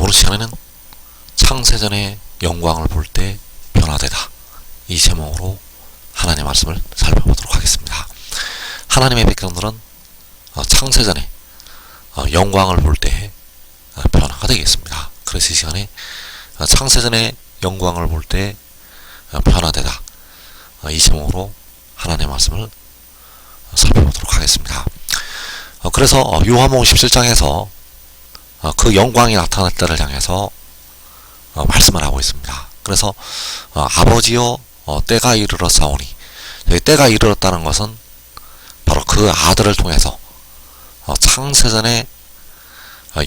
오늘 시간에는 창세전의 영광을 볼 때 변화되다, 이 제목으로 하나님의 말씀을 살펴보도록 하겠습니다. 하나님의 백성들은 창세전의 영광을 볼 때 변화가 되겠습니다. 그래서 이 시간에 창세전의 영광을 볼 때 변화되다, 이 제목으로 하나님의 말씀을 살펴보도록 하겠습니다. 그래서 요한복음 17장에서 그 영광이 나타날 때를 향해서 말씀을 하고 있습니다. 그래서 아버지여 때가 이르렀사오니, 때가 이르렀다는 것은 바로 그 아들을 통해서 창세전에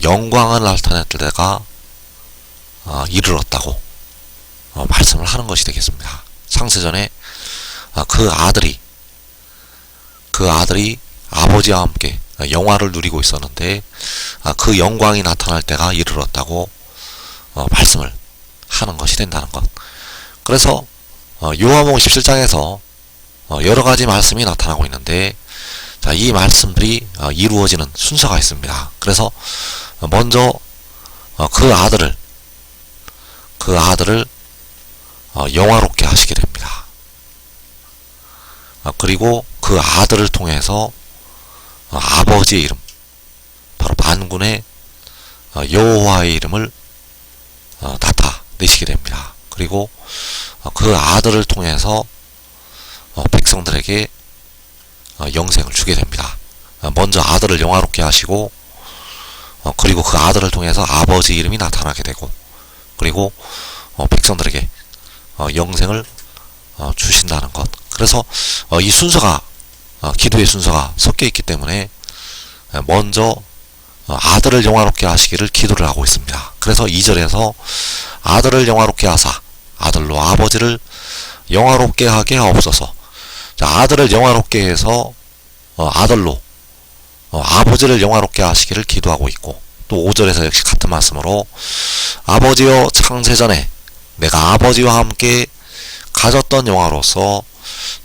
영광을 나타낼 때가 이르렀다고 말씀을 하는 것이 되겠습니다. 창세전에 그 아들이 아버지와 함께 영화를 누리고 있었는데 그 영광이 나타날 때가 이르렀다고 말씀을 하는 것이 된다는 것. 그래서 요한복음 17장에서 여러가지 말씀이 나타나고 있는데, 이 말씀들이 이루어지는 순서가 있습니다. 그래서 먼저 그 아들을 영화롭게 하시게 됩니다. 그리고 그 아들을 통해서 아버지의 이름, 바로 만군의 여호와의 이름을 나타내시게 됩니다. 그리고 그 아들을 통해서 백성들에게 영생을 주게 됩니다. 먼저 아들을 영화롭게 하시고, 그리고 그 아들을 통해서 아버지 이름이 나타나게 되고, 그리고 백성들에게 영생을 주신다는 것. 그래서 이 순서가, 기도의 순서가 섞여 있기 때문에 먼저 아들을 영화롭게 하시기를 기도를 하고 있습니다. 그래서 2절에서 아들을 영화롭게 하사 아들로 아버지를 영화롭게 하게 하옵소서. 아들을 영화롭게 해서 아들로 아버지를 영화롭게 하시기를 기도하고 있고, 또 5절에서 역시 같은 말씀으로 아버지여 창세전에 내가 아버지와 함께 가졌던 영화로서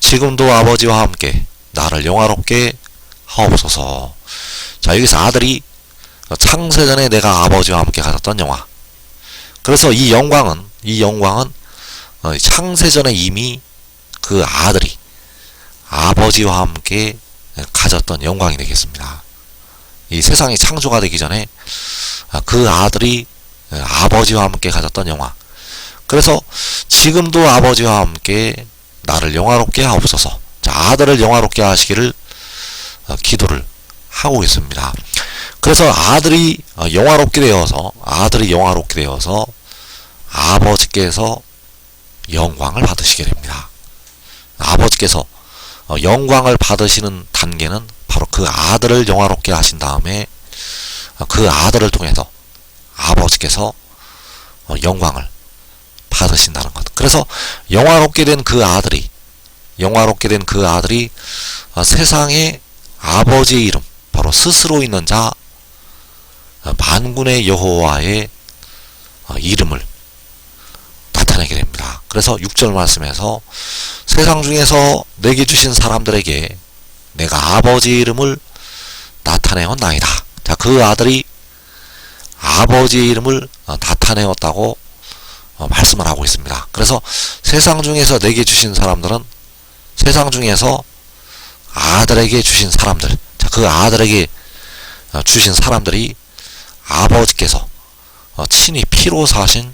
지금도 아버지와 함께 나를 영화롭게 하옵소서. 여기서 아들이 창세전에 내가 아버지와 함께 가졌던 영화. 그래서 이 영광은 창세전에 이미 그 아들이 아버지와 함께 가졌던 영광이 되겠습니다. 이 세상이 창조가 되기 전에 그 아들이 아버지와 함께 가졌던 영화. 그래서 지금도 아버지와 함께 나를 영화롭게 하옵소서. 아들을 영화롭게 하시기를 기도를 하고 있습니다. 그래서 아들이 영화롭게 되어서 아버지께서 영광을 받으시게 됩니다. 아버지께서 영광을 받으시는 단계는 바로 그 아들을 영화롭게 하신 다음에 그 아들을 통해서 아버지께서 영광을 받으신다는 것. 그래서 영화롭게 된 그 아들이 세상에 아버지의 이름, 바로 스스로 있는 자 만군의 여호와의 이름을 나타내게 됩니다. 그래서 6절 말씀에서 세상 중에서 내게 주신 사람들에게 내가 아버지의 이름을 나타내었나이다. 그 아들이 아버지의 이름을 나타내었다고 말씀을 하고 있습니다. 그래서 세상 중에서 내게 주신 사람들은 세상 중에서 아들에게 주신 사람들, 그 아들에게 주신 사람들이 아버지께서 친히 피로 사신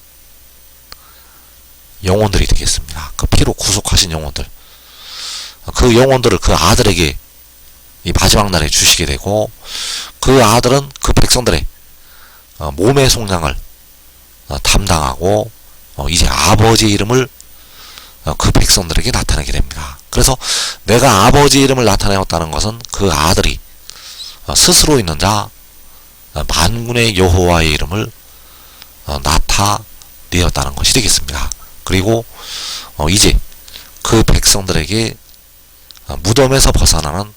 영혼들이 되겠습니다. 그 피로 구속하신 영혼들, 그 영혼들을 그 아들에게 이 마지막 날에 주시게 되고, 그 아들은 그 백성들의 몸의 속량을 담당하고 이제 아버지의 이름을 그 백성들에게 나타내게 됩니다. 그래서 내가 아버지의 이름을 나타내었다는 것은 그 아들이 스스로 있는 자 만군의 여호와의 이름을 나타내었다는 것이 되겠습니다. 그리고 이제 그 백성들에게 무덤에서 벗어나는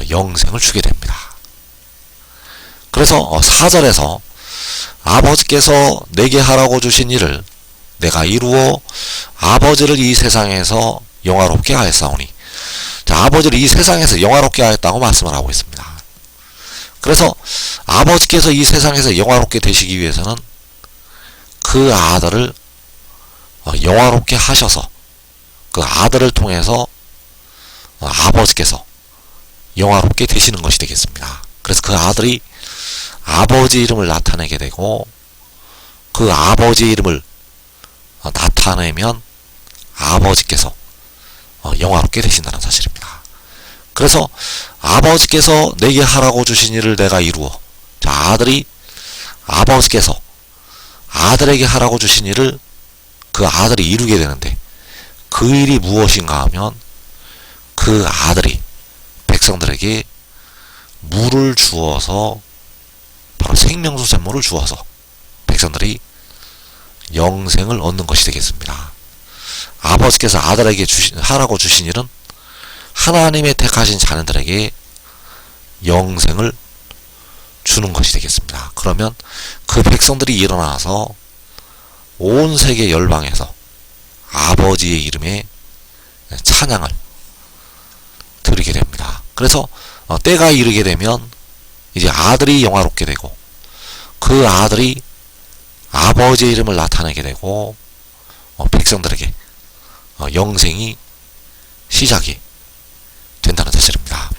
영생을 주게 됩니다. 그래서 4절에서 아버지께서 내게 하라고 주신 일을 내가 이루어 아버지를 이 세상에서 영화롭게 하였사오니, 아버지를 이 세상에서 영화롭게 하였다고 말씀을 하고 있습니다. 그래서 아버지께서 이 세상에서 영화롭게 되시기 위해서는 그 아들을 영화롭게 하셔서 그 아들을 통해서 아버지께서 영화롭게 되시는 것이 되겠습니다. 그래서 그 아들이 아버지 이름을 나타내게 되고 그 아버지 이름을 나타내면 아버지께서 영화롭게 되신다는 사실입니다. 그래서 아버지께서 내게 하라고 주신 일을 내가 이루어, 자, 아들이 아버지께서 아들에게 하라고 주신 일을 그 아들이 이루게 되는데 그 일이 무엇인가 하면 그 아들이 백성들에게 물을 주어서, 바로 생명수 샘물을 주어서 백성들이 영생을 얻는 것이 되겠습니다. 아버지께서 아들에게 하라고 주신 일은 하나님의 택하신 자녀들에게 영생을 주는 것이 되겠습니다. 그러면 그 백성들이 일어나서 온 세계 열방에서 아버지의 이름에 찬양을 드리게 됩니다. 그래서 때가 이르게 되면 이제 아들이 영화롭게 되고 그 아들이 아버지의 이름을 나타내게 되고 백성들에게 영생이 시작이 된다는 사실입니다.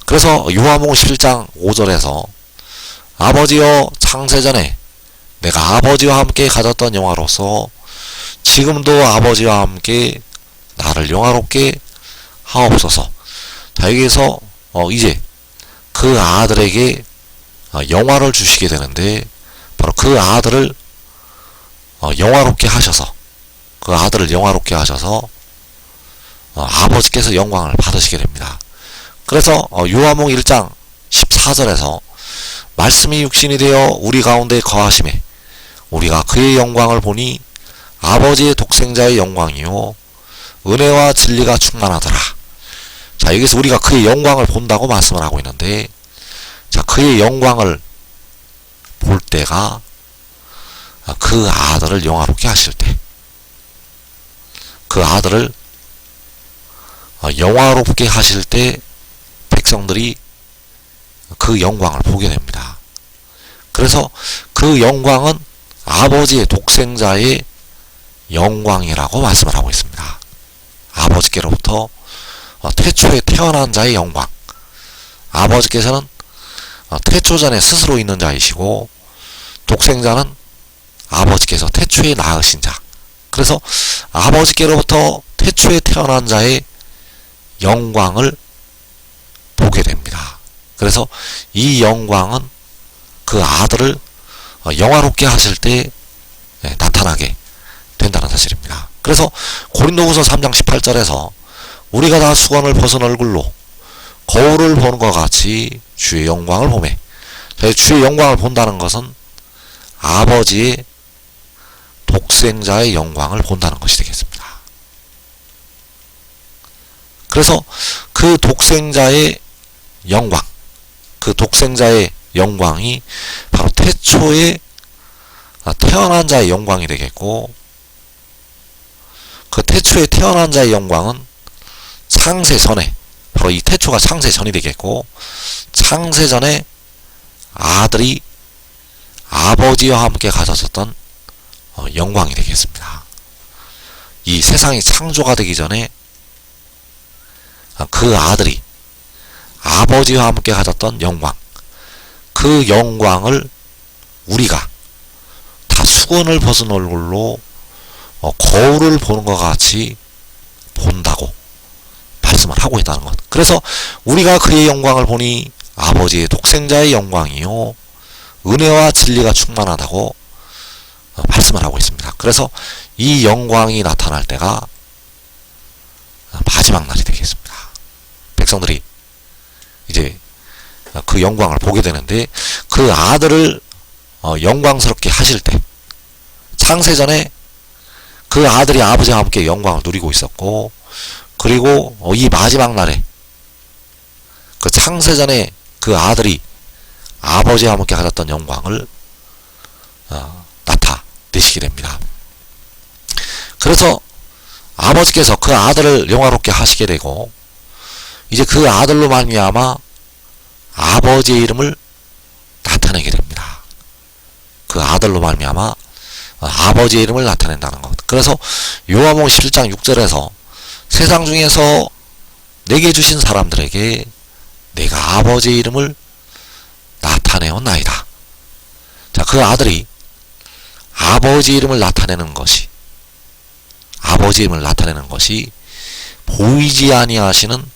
그래서 요한복음 11장 5절에서 아버지여, 창세전에 내가 아버지와 함께 가졌던 영화로서 지금도 아버지와 함께 나를 영화롭게 하옵소서. 자, 여기서 이제 그 아들에게 영화를 주시게 되는데 바로 그 아들을 영화롭게 하셔서, 그 아들을 영화롭게 하셔서 아버지께서 영광을 받으시게 됩니다. 그래서 요한복음 1장 14절에서 말씀이 육신이 되어 우리 가운데 거하심에 우리가 그의 영광을 보니 아버지의 독생자의 영광이요 은혜와 진리가 충만하더라. 자, 여기서 우리가 그의 영광을 본다고 말씀을 하고 있는데, 자, 그의 영광을 볼 때가 그 아들을 영화롭게 하실 때, 그 아들을 영화롭게 하실 때 백성들이 그 영광을 보게 됩니다. 그래서 그 영광은 아버지의 독생자의 영광이라고 말씀을 하고 있습니다. 아버지께로부터 태초에 태어난 자의 영광. 아버지께서는 태초전에 스스로 있는 자이시고 독생자는 아버지께서 태초에 낳으신 자. 그래서 아버지께로부터 태초에 태어난 자의 영광을 보게 됩니다. 그래서 이 영광은 그 아들을 영화롭게 하실 때 나타나게 된다는 사실입니다. 그래서 고린도후서 3장 18절에서 우리가 다 수건을 벗은 얼굴로 거울을 보는 것 같이 주의 영광을 보매, 주의 영광을 본다는 것은 아버지의 독생자의 영광을 본다는 것이 되겠습니다. 그래서 그 독생자의 영광, 그 독생자의 영광이 바로 태초에 태어난 자의 영광이 되겠고, 그 태초에 태어난 자의 영광은 창세 전에, 바로 이 태초가 창세 전이 되겠고, 창세 전에 아들이 아버지와 함께 가졌었던 영광이 되겠습니다. 이 세상이 창조가 되기 전에 그 아들이 아버지와 함께 가졌던 영광, 그 영광을 우리가 다 수건을 벗은 얼굴로 거울을 보는 것 같이 본다고 말씀을 하고 있다는 것. 그래서 우리가 그의 영광을 보니 아버지의 독생자의 영광이요 은혜와 진리가 충만하다고 말씀을 하고 있습니다. 그래서 이 영광이 나타날 때가 마지막 날이 되겠습니다. 백성들이 이제 그 영광을 보게 되는데, 그 아들을 영광스럽게 하실 때, 창세전에 그 아들이 아버지와 함께 영광을 누리고 있었고, 그리고 이 마지막 날에 그 창세전에 그 아들이 아버지와 함께 가졌던 영광을 나타내시게 됩니다. 그래서 아버지께서 그 아들을 영화롭게 하시게 되고, 이제 그 아들로 말미암아 아버지의 이름을 나타내게 됩니다. 그 아들로 말미암아 아버지의 이름을 나타낸다는 것. 그래서 요한복음 11장 6절에서 세상 중에서 내게 주신 사람들에게 내가 아버지의 이름을 나타내었나이다. 자, 그 아들이 아버지 이름을 나타내는 것이, 아버지 이름을 나타내는 것이 보이지 아니하시는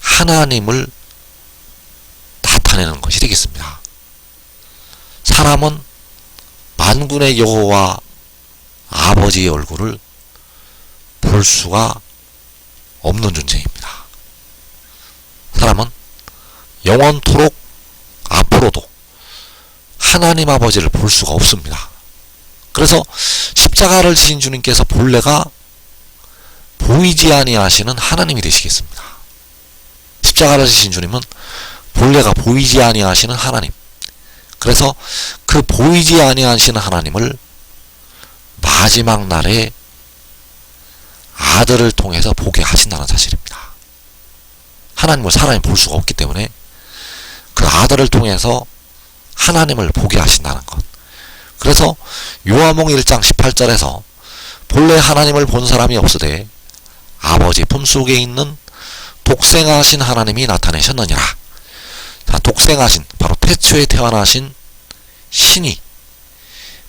하나님을 나타내는 것이 되겠습니다. 사람은 만군의 여호와 아버지의 얼굴을 볼 수가 없는 존재입니다. 사람은 영원토록 앞으로도 하나님 아버지를 볼 수가 없습니다. 그래서 십자가를 지신 주님께서 본래가 보이지 아니하시는 하나님이 되시겠습니다. 십자가를 지신 주님은 본래가 보이지 아니하시는 하나님. 그래서 그 보이지 아니하시는 하나님을 마지막 날에 아들을 통해서 보게 하신다는 사실입니다. 하나님을 사람이 볼 수가 없기 때문에 그 아들을 통해서 하나님을 보게 하신다는 것. 그래서 요한복음 1장 18절에서 본래 하나님을 본 사람이 없으되 아버지 품속에 있는 독생하신 하나님이 나타내셨느니라. 자, 독생하신, 바로 태초에 태어나신 신이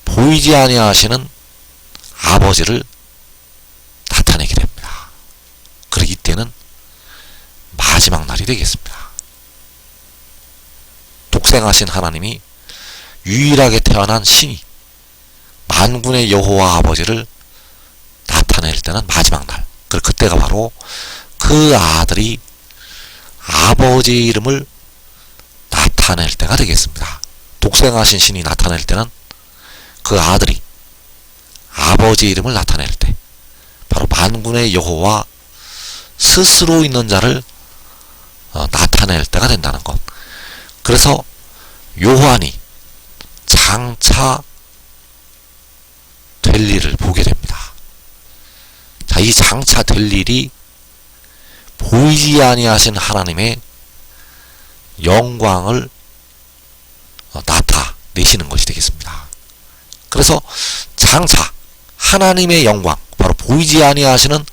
보이지 아니하시는 아버지를 나타내게 됩니다. 그리고 이때는 마지막 날이 되겠습니다. 독생하신 하나님이 유일하게 태어난 신이 만군의 여호와 아버지를 나타낼 때는 마지막 날. 그때가 바로 그 아들이 아버지의 이름을 나타낼 때가 되겠습니다. 독생하신 신이 나타낼 때는 그 아들이 아버지의 이름을 나타낼 때, 바로 만군의 여호와 스스로 있는 자를 나타낼 때가 된다는 것. 그래서 요한이 장차 될 일을 보게 됩니다. 자, 이 장차 될 일이 보이지 아니하신 하나님의 영광을 나타내시는 것이 되겠습니다. 그래서 장차 하나님의 영광, 바로 보이지 아니하시는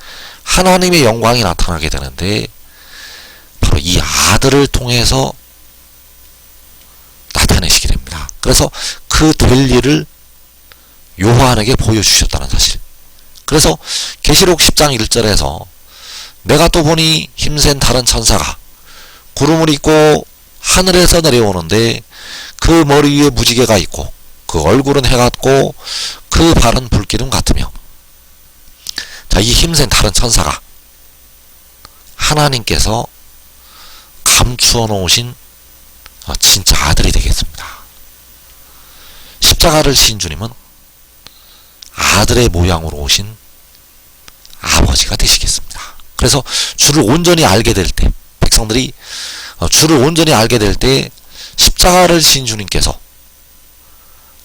하나님의 영광이 나타나게 되는데, 바로 이 아들을 통해서 나타내시게 됩니다. 그래서 그 될 일을 요한에게 보여주셨다는 사실. 그래서 계시록 10장 1절에서 내가 또 보니 힘센 다른 천사가 구름을 입고 하늘에서 내려오는데 그 머리 위에 무지개가 있고 그 얼굴은 해 같고 그 발은 불기둥 같으며. 자, 이 힘센 다른 천사가 하나님께서 감추어 놓으신 진짜 아들이 되겠습니다. 십자가를 지신 주님은 아들의 모양으로 오신 아버지가 되시겠습니다. 그래서 주를 온전히 알게 될 때, 백성들이 주를 온전히 알게 될 때 십자가를 지신 주님께서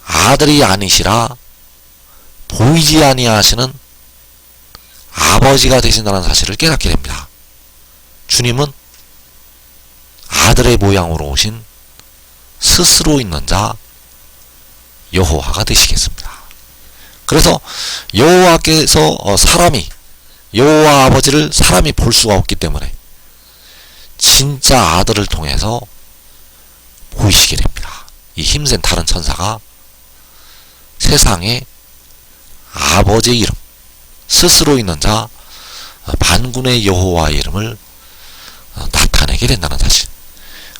아들이 아니시라 보이지 아니하시는 아버지가 되신다는 사실을 깨닫게 됩니다. 주님은 아들의 모양으로 오신 스스로 있는 자 여호와가 되시겠습니다. 그래서 여호와께서 여호와 아버지를 사람이 볼 수가 없기 때문에 진짜 아들을 통해서 보이시게 됩니다. 이 힘센 다른 천사가 세상에 아버지의 이름, 스스로 있는 자 만군의 여호와의 이름을 나타내게 된다는 사실.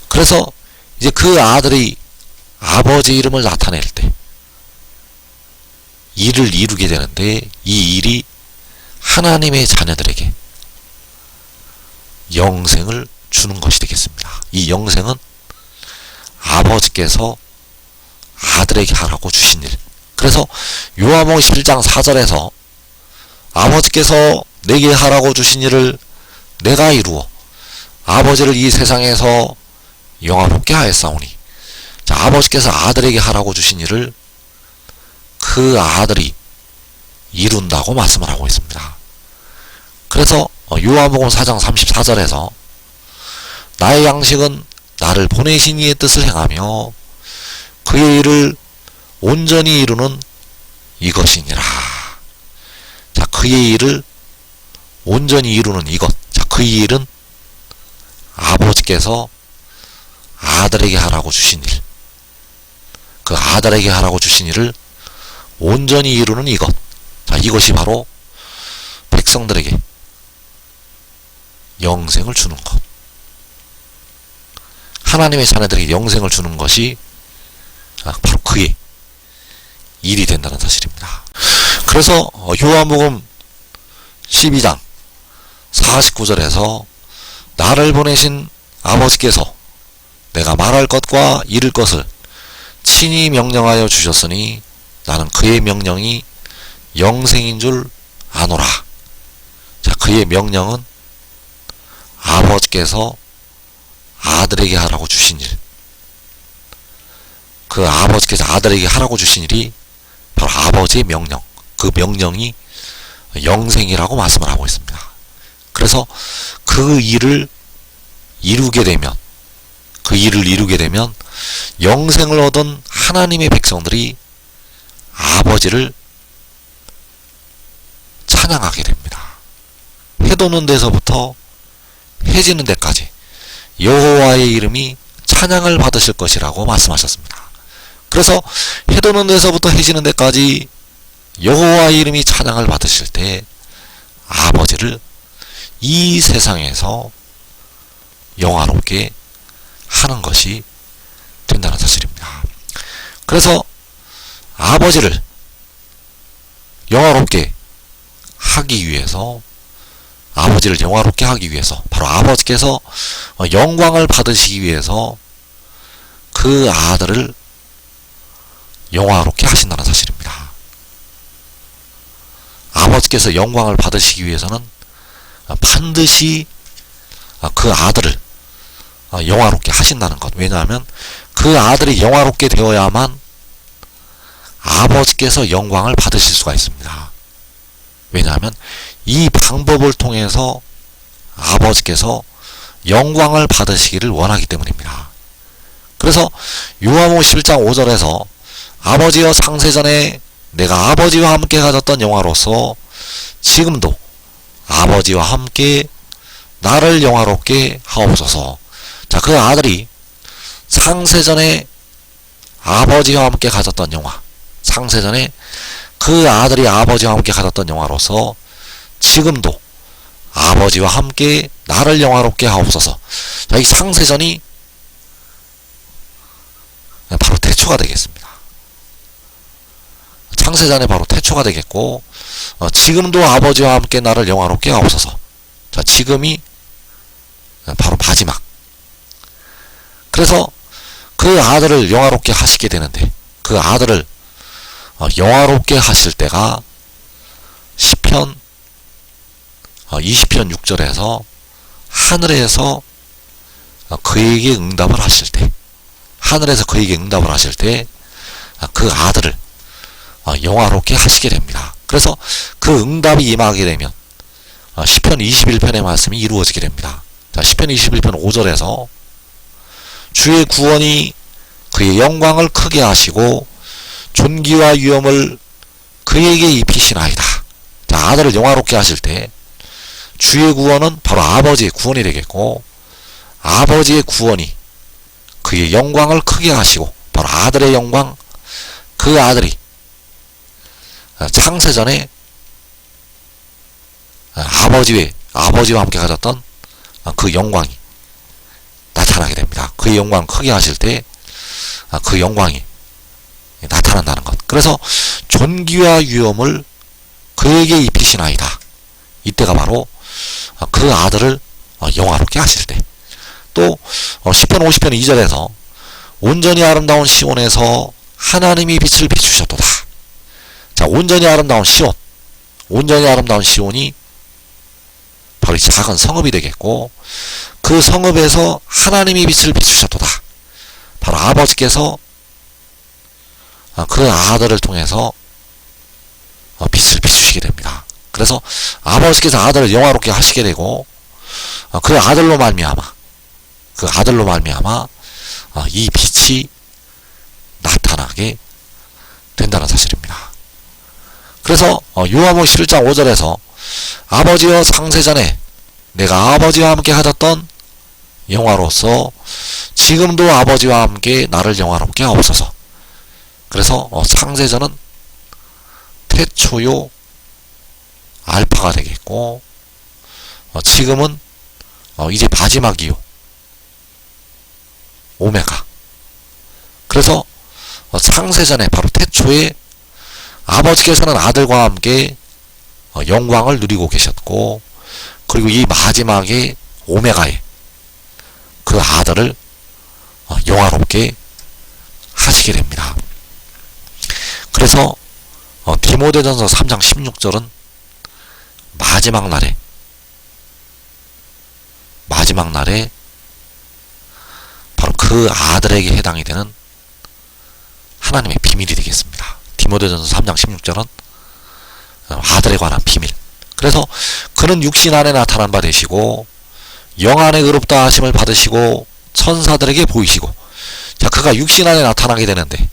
그래서 이제 그 아들이 아버지 이름을 나타낼 때 일을 이루게 되는데, 이 일이 하나님의 자녀들에게 영생을 주는 것이 되겠습니다. 이 영생은 아버지께서 아들에게 하라고 주신 일. 그래서 요한복음 11장 4절에서 아버지께서 내게 하라고 주신 일을 내가 이루어 아버지를 이 세상에서 영화롭게 하였사오니. 자, 아버지께서 아들에게 하라고 주신 일을 그 아들이 이룬다고 말씀을 하고 있습니다. 그래서 요한복음 4장 34절에서 나의 양식은 나를 보내신 이의 뜻을 행하며 그의 일을 온전히 이루는 이것이니라. 자, 그의 일을 온전히 이루는 이것. 자, 그의 일은 아버지께서 아들에게 하라고 주신 일. 그 아들에게 하라고 주신 일을 온전히 이루는 이것. 자, 이것이 바로 백성들에게 영생을 주는 것. 하나님의 자녀들에게 영생을 주는 것이 바로 그의 일이 된다는 사실입니다. 그래서 요한복음 12장 49절에서 나를 보내신 아버지께서 내가 말할 것과 이룰 것을 친히 명령하여 주셨으니 나는 그의 명령이 영생인 줄 아노라. 자, 그의 명령은 아버지께서 아들에게 하라고 주신 일. 그 아버지께서 아들에게 하라고 주신 일이 바로 아버지의 명령. 그 명령이 영생이라고 말씀을 하고 있습니다. 그래서 그 일을 이루게 되면 영생을 얻은 하나님의 백성들이 아버지를 찬양하게 됩니다. 해 돋는 데서부터 해 지는 데까지 여호와의 이름이 찬양을 받으실 것이라고 말씀하셨습니다. 그래서 해 돋는 데서부터 해 지는 데까지 여호와의 이름이 찬양을 받으실 때 아버지를 이 세상에서 영화롭게 하는 것이 된다는 사실입니다. 그래서 아버지를 영화롭게 하기 위해서 바로 아버지께서 영광을 받으시기 위해서 그 아들을 영화롭게 하신다는 사실입니다. 아버지께서 영광을 받으시기 위해서는 반드시 그 아들을 영화롭게 하신다는 것. 왜냐하면 그 아들이 영화롭게 되어야만 아버지께서 영광을 받으실 수가 있습니다. 왜냐하면 이 방법을 통해서 아버지께서 영광을 받으시기를 원하기 때문입니다. 그래서 요한복음 11장 5절에서 아버지여 창세전에 내가 아버지와 함께 가졌던 영화로서 지금도 아버지와 함께 나를 영화롭게 하옵소서. 자, 그 아들이 창세전에 아버지와 함께 가졌던 영화, 창세전에 그 아들이 아버지와 함께 가졌던 영화로서 지금도 아버지와 함께 나를 영화롭게 하옵소서. 자, 이 창세전이 바로 태초가 되겠습니다. 창세전에 바로 태초가 되겠고, 지금도 아버지와 함께 나를 영화롭게 하옵소서. 자, 지금이 바로 마지막. 그래서 그 아들을 영화롭게 하시게 되는데, 그 아들을 영화롭게 하실 때가 시편 20편 6절에서 하늘에서 그에게 응답을 하실 때, 그 아들을 영화롭게 하시게 됩니다. 그래서 그 응답이 임하게 되면 시편 21편의 말씀이 이루어지게 됩니다. 자, 시편 21편 5절에서 주의 구원이 그의 영광을 크게 하시고 존귀와 위엄을 그에게 입히시나이다. 자, 아들을 영화롭게 하실 때 주의 구원은 바로 아버지의 구원이 되겠고, 아버지의 구원이 그의 영광을 크게 하시고 바로 아들의 영광, 그 아들이 창세전에 아버지와 함께 가졌던 그 영광이 나타나게 됩니다. 그의 영광을 크게 하실 때 그 영광이 나타난다는 것. 그래서 존귀와 위엄을 그에게 입히시나이다. 이때가 바로 그 아들을 영화롭게 하실 때. 또 시편 50편 2절에서 온전히 아름다운 시온에서 하나님이 빛을 비추셨도다. 자, 온전히 아름다운 시온이 바로 이 작은 성읍이 되겠고, 그 성읍에서 하나님이 빛을 비추셨도다. 바로 아버지께서 그 아들을 통해서 빛을 비추시게 됩니다. 그래서 아버지께서 아들을 영화롭게 하시게 되고, 그 아들로 말미암아 그 아들로 말미암아 이 빛이 나타나게 된다는 사실입니다. 그래서 요한복음 11장 5절에서 아버지여 창세전에 내가 아버지와 함께 가졌던 영화로서 지금도 아버지와 함께 나를 영화롭게 하옵소서. 그래서 창세전은 태초요 알파가 되겠고 지금은 이제 마지막이요 오메가. 그래서 창세전에 바로 태초에 아버지께서는 아들과 함께 영광을 누리고 계셨고, 그리고 이 마지막에 오메가에 그 아들을 영화롭게 하시게 됩니다. 그래서 디모데전서 3장 16절은 마지막 날에 바로 그 아들에게 해당이 되는 하나님의 비밀이 되겠습니다. 디모데전서 3장 16절은 아들에 관한 비밀. 그래서 그는 육신 안에 나타난 바 되시고 영 안에 의롭다 하심을 받으시고 천사들에게 보이시고. 자, 그가 육신 안에 나타나게 되는데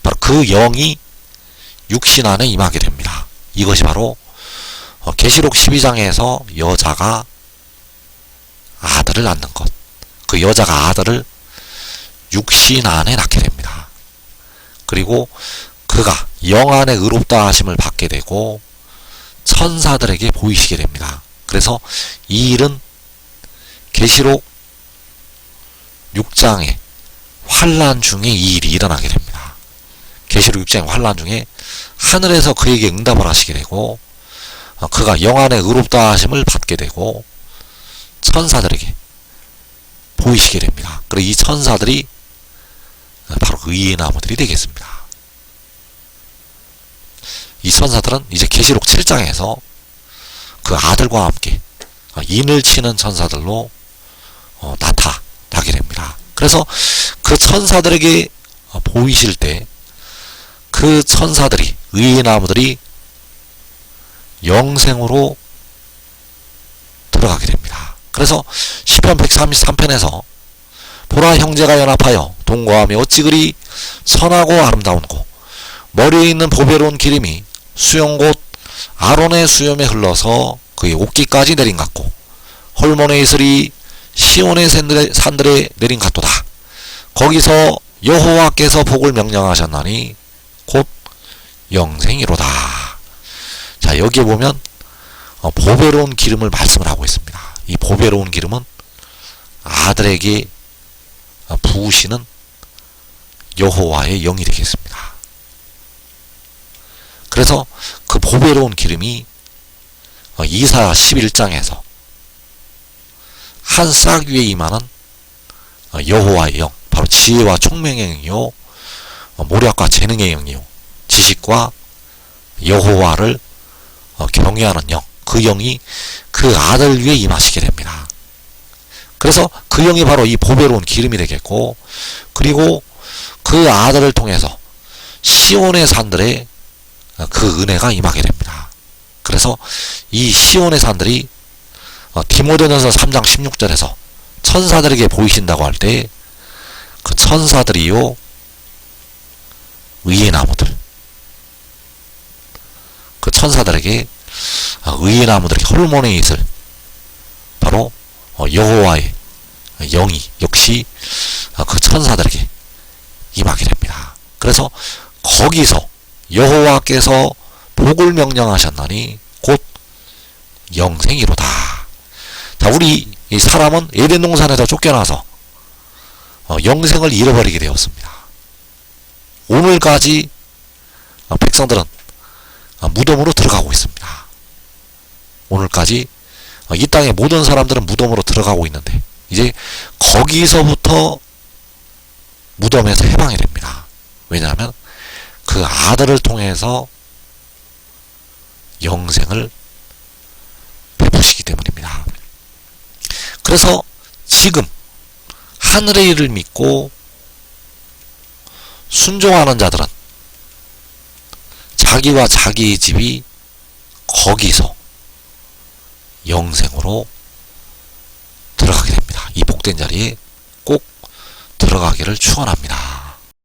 바로 그 영이 육신 안에 임하게 됩니다. 이것이 바로 계시록 12장에서 여자가 아들을 낳는 것. 그 여자가 아들을 육신 안에 낳게 됩니다. 그리고 그가 영 안에 의롭다 하심을 받게 되고 천사들에게 보이시게 됩니다. 그래서 이 일은 계시록 6장의 환란 중에 이 일이 일어나게 됩니다. 계시록 6장의 환란 중에 하늘에서 그에게 응답을 하시게 되고 그가 영 안에 의롭다 하심을 받게 되고 천사들에게 보이시게 됩니다. 그리고 이 천사들이 바로 의의 나무들이 되겠습니다. 이 천사들은 이제 계시록 7장에서 그 아들과 함께 인을 치는 천사들로 나타나게 됩니다. 그래서 그 천사들에게 보이실 때 그 천사들이, 의의 나무들이 영생으로 들어가게 됩니다. 그래서 시편 133편에서 보라 형제가 연합하여 동거하며 어찌 그리 선하고 아름다운고 머리에 있는 보배로운 기름이 수염 곧 아론의 수염에 흘러서 그의 옷깃까지 내린 같고 홀몬의 이슬이 시온의 산들에 내린 같도다. 거기서 여호와께서 복을 명령하셨나니 곧 영생이로다. 자, 여기에 보면 보배로운 기름을 말씀을 하고 있습니다. 이 보배로운 기름은 아들에게 부으시는 여호와의 영이 되겠습니다. 그래서 그 보배로운 기름이 이사야 11장에서 한 싹 위에 임하는 여호와의 영, 바로 지혜와 총명의 영이요 모략과 재능의 영이요 지식과 여호와를 경외하는 영, 그 영이 그 아들 위에 임하시게 됩니다. 그래서 그 영이 바로 이 보배로운 기름이 되겠고, 그리고 그 아들을 통해서 시온의 산들에 그 은혜가 임하게 됩니다. 그래서 이 시온의 산들이 디모데전서 3장 16절에서 천사들에게 보이신다고 할 때 그 천사들이요 의의 나무들, 그 천사들에게 의의 나무들이 홀몬의 이슬, 바로 여호와의 영이 역시 그 천사들에게 임하게 됩니다. 그래서 거기서 여호와께서 복을 명령하셨나니 곧 영생이로다. 자, 우리 이 사람은 에덴 동산에서 쫓겨나서 영생을 잃어버리게 되었습니다. 오늘까지 백성들은 무덤으로 들어가고 있습니다. 오늘까지 이 땅의 모든 사람들은 무덤으로 들어가고 있는데 이제 거기서부터 무덤에서 해방이 됩니다. 왜냐하면 그 아들을 통해서 영생을 베푸시기 때문입니다. 그래서 지금 하늘의 일을 믿고 순종하는 자들은 자기와 자기의 집이 거기서 영생으로 들어가게 됩니다. 이 복된 자리에 들어가기를 축원합니다.